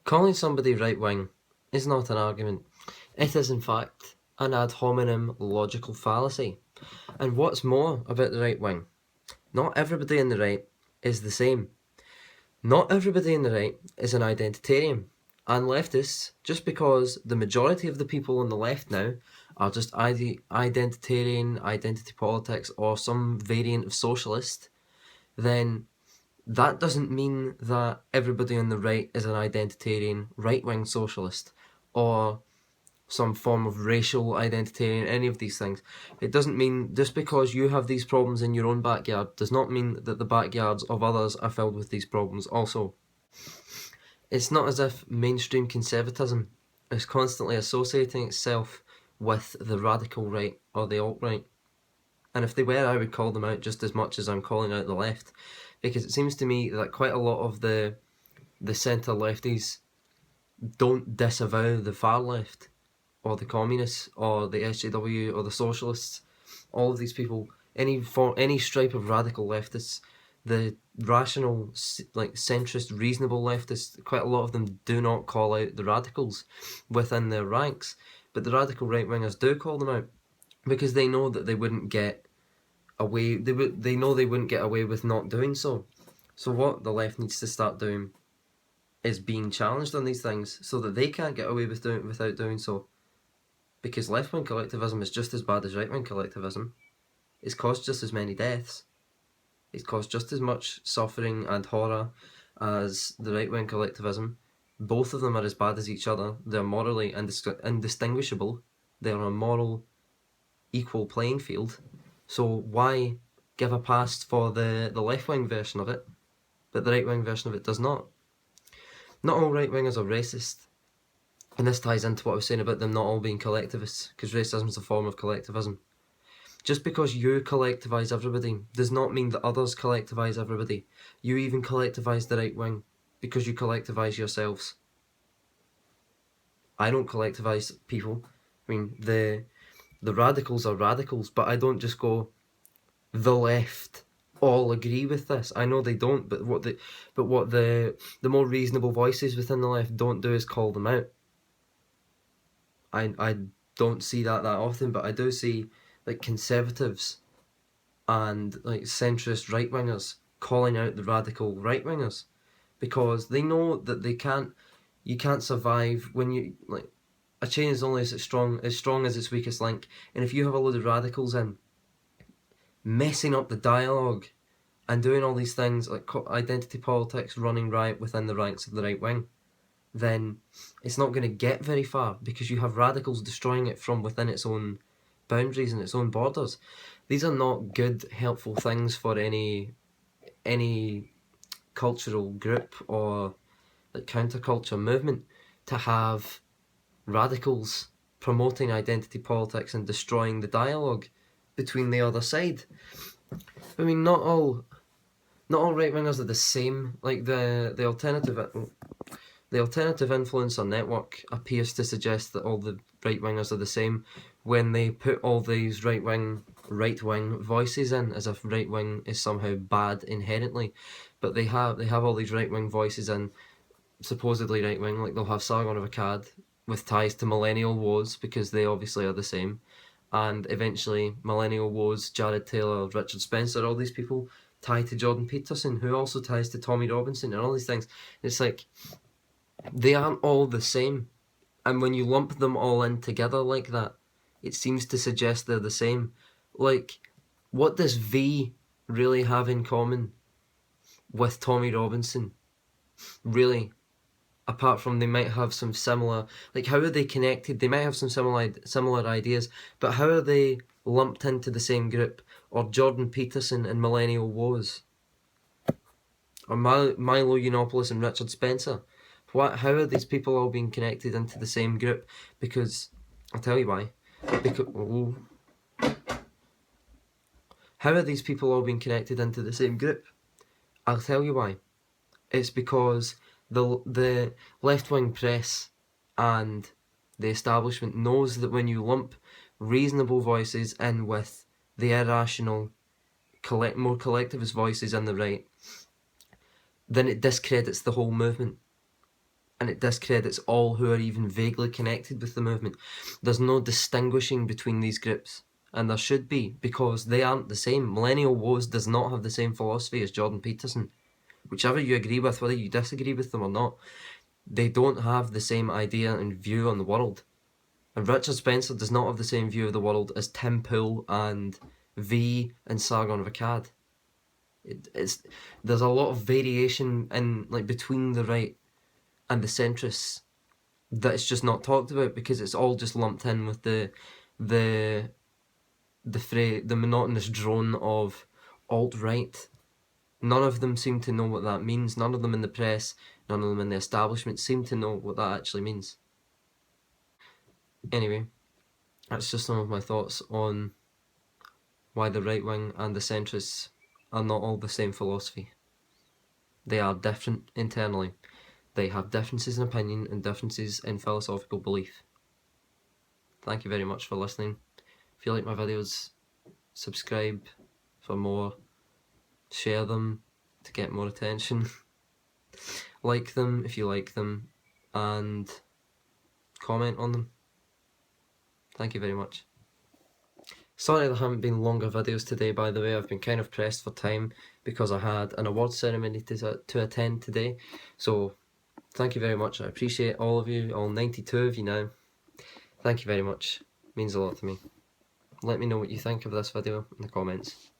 Calling somebody right-wing is not an argument. It is in fact an ad hominem logical fallacy. And what's more about the right wing, not everybody in the right is the same. Not everybody in the right is an identitarian. And leftists, just because the majority of the people on the left now are just identitarian, identity politics, or some variant of socialist, then that doesn't mean that everybody on the right is an identitarian right-wing socialist or some form of racial identitarian, any of these things. It doesn't mean just because you have these problems in your own backyard does not mean that the backyards of others are filled with these problems also. It's not as if mainstream conservatism is constantly associating itself with the radical right or the alt-right. And if they were, I would call them out just as much as I'm calling out the left, because it seems to me that quite a lot of the centre lefties don't disavow the far left, or the communists, or the SJW, or the socialists. All of these people, any stripe of radical leftists, the rational, like centrist, reasonable leftists, quite a lot of them do not call out the radicals within their ranks, but the radical right wingers do call them out because they know that they wouldn't get away. They know they wouldn't get away with not doing so. So what the left needs to start doing is being challenged on these things so that they can't get away with doing it without doing so. Because left-wing collectivism is just as bad as right-wing collectivism. It's caused just as many deaths. It's caused just as much suffering and horror as the right-wing collectivism. Both of them are as bad as each other. They're morally indistinguishable. They're on a moral equal playing field. So why give a pass for the left-wing version of it, but the right-wing version of it does not? Not all right-wingers are racist. And this ties into what I was saying about them not all being collectivists, because racism is a form of collectivism. Just because you collectivise everybody does not mean that others collectivise everybody. You even collectivise the right wing, because you collectivise yourselves. I don't collectivise people. I mean, the radicals are radicals, but I don't just go, the left all agree with this. I know they don't, but what the more reasonable voices within the left don't do is call them out. I don't see that often, but I do see like conservatives and like centrist right wingers calling out the radical right wingers, because they know that you can't survive when you like a chain is only as strong as its weakest link, and if you have a load of radicals in messing up the dialogue and doing all these things like identity politics running riot within the ranks of the right wing, then it's not going to get very far, because you have radicals destroying it from within its own boundaries and its own borders. These are not good, helpful things for any cultural group or like counterculture movement, to have radicals promoting identity politics and destroying the dialogue between the other side. I mean, not all right wingers are the same. Like the alternative influencer network appears to suggest that all the right wingers are the same when they put all these right wing voices in, as if right wing is somehow bad inherently. But they have all these right wing voices in, supposedly right wing. Like they'll have Sargon of Akkad with ties to millennial woes, because they obviously are the same, and eventually millennial woes, Jared Taylor, Richard Spencer, all these people tie to Jordan Peterson, who also ties to Tommy Robinson, and all these things. It's like, they aren't all the same, and when you lump them all in together like that, it seems to suggest they're the same. Like, what does V really have in common with Tommy Robinson? Really? Apart from they might have some similar, like, how are they connected? They might have some similar ideas, but how are they lumped into the same group? Or Jordan Peterson and Millennial Woes? Or Milo Yiannopoulos and Richard Spencer? How are these people all being connected into the same group? Because, I'll tell you why. How are these people all being connected into the same group? I'll tell you why. It's because the left-wing press and the establishment knows that when you lump reasonable voices in with the irrational, more collectivist voices in the right, then it discredits the whole movement. and it discredits all who are even vaguely connected with the movement. There's no distinguishing between these groups, and there should be, because they aren't the same. Millennial Woes does not have the same philosophy as Jordan Peterson. Whichever you agree with, whether you disagree with them or not, they don't have the same idea and view on the world. And Richard Spencer does not have the same view of the world as Tim Pool and V and Sargon of Akkad. There's a lot of variation in, like, between the right and the centrists that it's just not talked about, because it's all just lumped in with the monotonous drone of alt-right. None of them seem to know what that means. None of them in the press, none of them in the establishment seem to know what that actually means. Anyway, that's just some of my thoughts on why the right wing and the centrists are not all the same philosophy. They are different internally. They have differences in opinion and differences in philosophical belief. Thank you very much for listening. If you like my videos, subscribe for more, share them to get more attention, like them if you like them, and comment on them. Thank you very much. Sorry there haven't been longer videos today, by the way. I've been kind of pressed for time because I had an awards ceremony to attend today. So thank you very much. I appreciate all of you, all 92 of you now. Thank you very much. It means a lot to me. Let me know what you think of this video in the comments.